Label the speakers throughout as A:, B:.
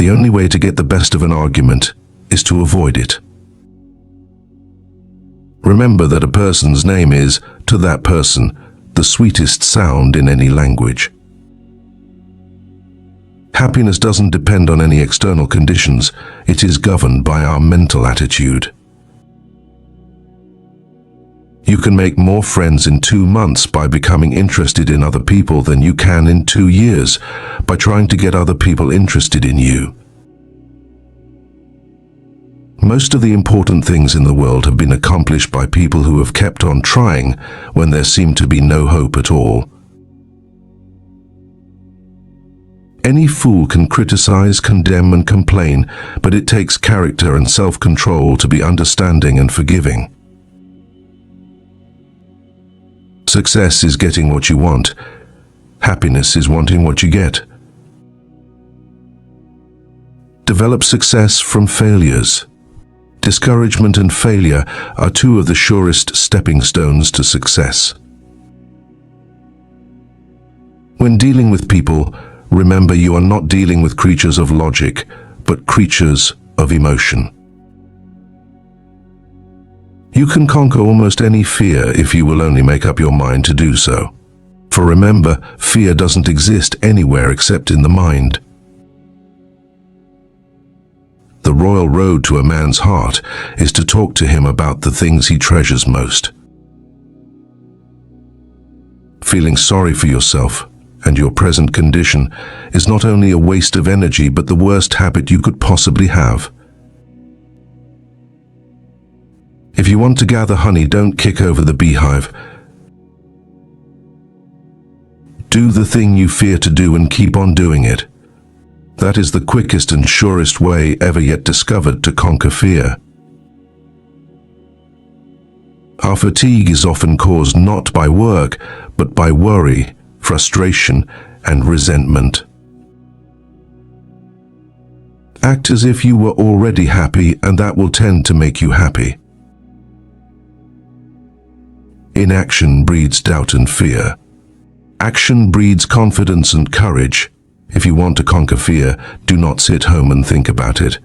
A: The only way to get the best of an argument is to avoid it. Remember that a person's name is, to that person, the sweetest sound in any language. Happiness doesn't depend on any external conditions. It is governed by our mental attitude. You can make more friends in 2 months by becoming interested in other people than you can in 2 years by trying to get other people interested in you. Most of the important things in the world have been accomplished by people who have kept on trying when there seemed to be no hope at all. Any fool can criticize, condemn, and complain, but it takes character and self-control to be understanding and forgiving. Success is getting what you want. Happiness is wanting what you get. Develop success from failures. Discouragement and failure are 2 of the surest stepping stones to success. When dealing with people, remember you are not dealing with creatures of logic, but creatures of emotion. You can conquer almost any fear if you will only make up your mind to do so. For remember, fear doesn't exist anywhere except in the mind. The royal road to a man's heart is to talk to him about the things he treasures most. Feeling sorry for yourself and your present condition is not only a waste of energy but the worst habit you could possibly have. If you want to gather honey, don't kick over the beehive. Do the thing you fear to do and keep on doing it. That is the quickest and surest way ever yet discovered to conquer fear. Our fatigue is often caused not by work, but by worry, frustration, and resentment. Act as if you were already happy, and that will tend to make you happy. Inaction breeds doubt and fear. Action breeds confidence and courage. If you want to conquer fear, do not sit home and think about it.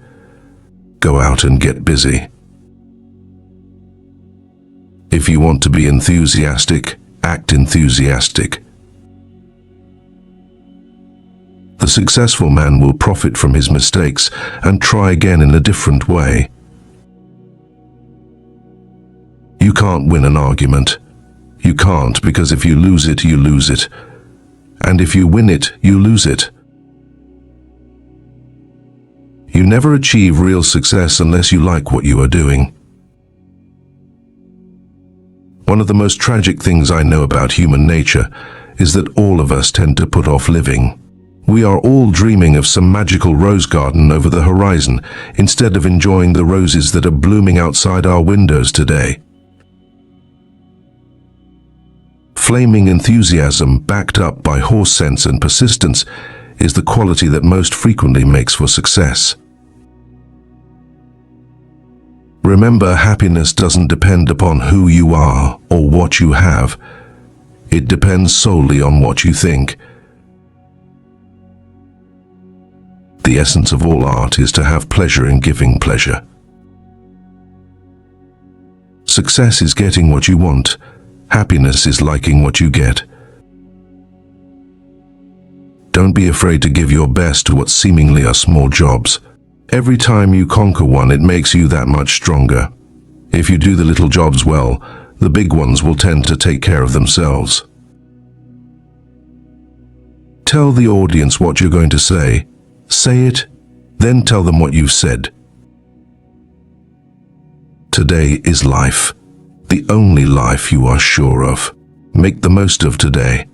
A: Go out and get busy. If you want to be enthusiastic, act enthusiastic. The successful man will profit from his mistakes and try again in a different way. You can't win an argument. You can't, because if you lose it, you lose it. And if you win it, you lose it. You never achieve real success unless you like what you are doing. One of the most tragic things I know about human nature is that all of us tend to put off living. We are all dreaming of some magical rose garden over the horizon instead of enjoying the roses that are blooming outside our windows today. Flaming enthusiasm backed up by horse sense and persistence is the quality that most frequently makes for success. Remember, happiness doesn't depend upon who you are or what you have. It depends solely on what you think. The essence of all art is to have pleasure in giving pleasure. Success is getting what you want. Happiness is liking what you get. Don't be afraid to give your best to what seemingly are small jobs. Every time you conquer one, it makes you that much stronger. If you do the little jobs well, the big ones will tend to take care of themselves. Tell the audience what you're going to say. Say it, then tell them what you've said. Today is life, the only life you are sure of. Make the most of today.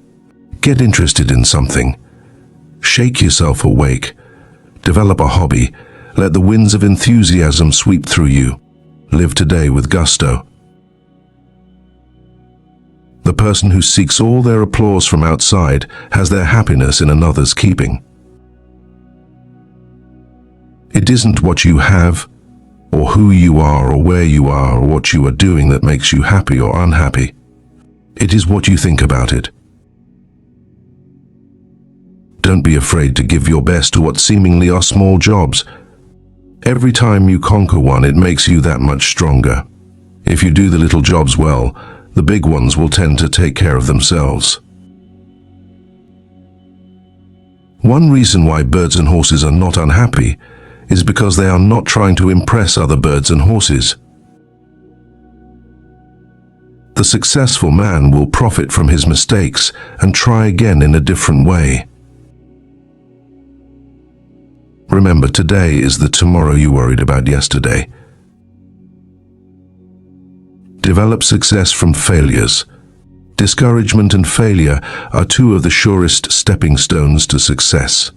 A: Get interested in something. Shake yourself awake. Develop a hobby. Let the winds of enthusiasm sweep through you. Live today with gusto. The person who seeks all their applause from outside has their happiness in another's keeping. It isn't what you have, or who you are, or where you are, or what you are doing that makes you happy or unhappy. It is what you think about it. Don't be afraid to give your best to what seemingly are small jobs. Every time you conquer one, it makes you that much stronger. If you do the little jobs well, the big ones will tend to take care of themselves. One reason why birds and horses are not unhappy is because they are not trying to impress other birds and horses. The successful man will profit from his mistakes and try again in a different way. Remember, today is the tomorrow you worried about yesterday. Develop success from failures. Discouragement and failure are two of the surest stepping stones to success.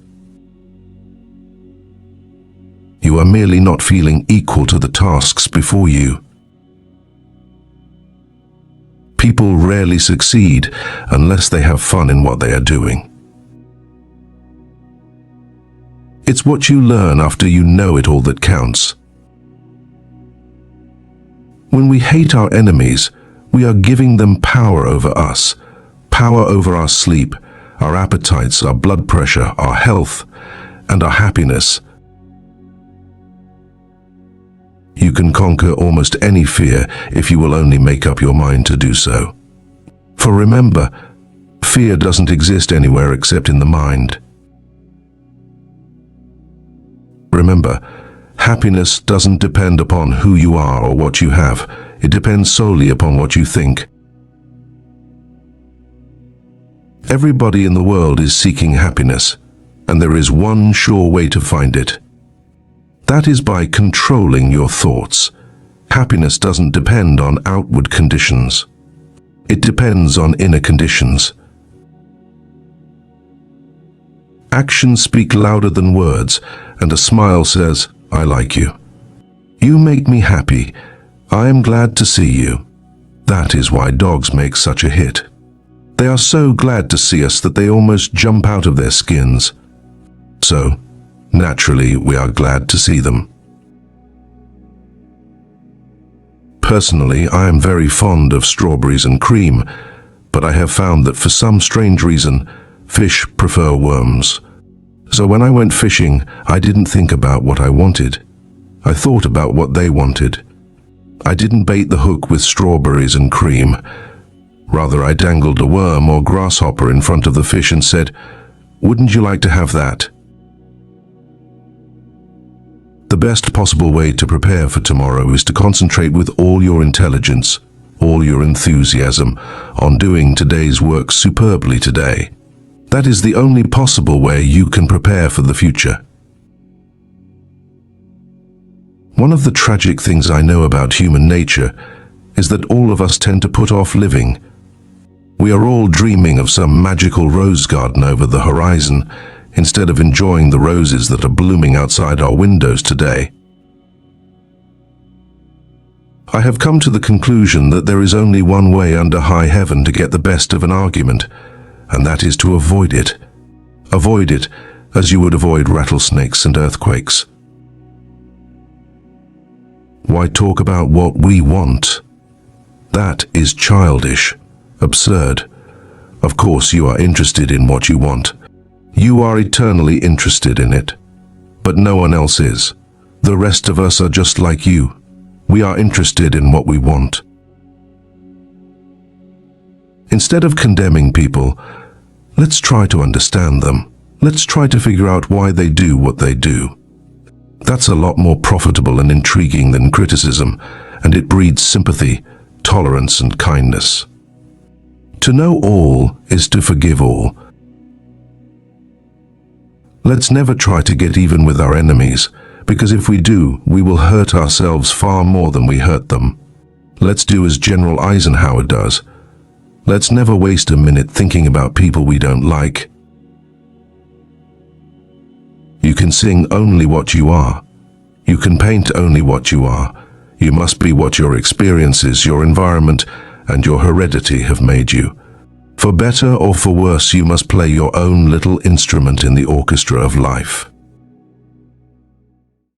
A: You are merely not feeling equal to the tasks before you. People rarely succeed unless they have fun in what they are doing. It's what you learn after you know it all that counts. When we hate our enemies, we are giving them power over us, power over our sleep, our appetites, our blood pressure, our health, and our happiness. You can conquer almost any fear if you will only make up your mind to do so. For remember, fear doesn't exist anywhere except in the mind. Remember, happiness doesn't depend upon who you are or what you have. It depends solely upon what you think. Everybody in the world is seeking happiness, and there is one sure way to find it. That is by controlling your thoughts. Happiness doesn't depend on outward conditions. It depends on inner conditions. Actions speak louder than words, and a smile says, "I like you. You make me happy. I am glad to see you." That is why dogs make such a hit. They are so glad to see us that they almost jump out of their skins. So, naturally, we are glad to see them. Personally, I am very fond of strawberries and cream, but I have found that for some strange reason, fish prefer worms. So when I went fishing, I didn't think about what I wanted. I thought about what they wanted. I didn't bait the hook with strawberries and cream. Rather, I dangled a worm or grasshopper in front of the fish and said, "Wouldn't you like to have that?" The best possible way to prepare for tomorrow is to concentrate with all your intelligence, all your enthusiasm, on doing today's work superbly today. That is the only possible way you can prepare for the future. One of the tragic things I know about human nature is that all of us tend to put off living. We are all dreaming of some magical rose garden over the horizon, instead of enjoying the roses that are blooming outside our windows today. I have come to the conclusion that there is only one way under high heaven to get the best of an argument, and that is to avoid it. Avoid it as you would avoid rattlesnakes and earthquakes. Why talk about what we want? That is childish, absurd. Of course you are interested in what you want. You are eternally interested in it. But no one else is. The rest of us are just like you. We are interested in what we want. Instead of condemning people, let's try to understand them. Let's try to figure out why they do what they do. That's a lot more profitable and intriguing than criticism, and it breeds sympathy, tolerance, and kindness. To know all is to forgive all. Let's never try to get even with our enemies, because if we do, we will hurt ourselves far more than we hurt them. Let's do as General Eisenhower does. Let's never waste a minute thinking about people we don't like. You can sing only what you are. You can paint only what you are. You must be what your experiences, your environment, and your heredity have made you. For better or for worse, you must play your own little instrument in the orchestra of life.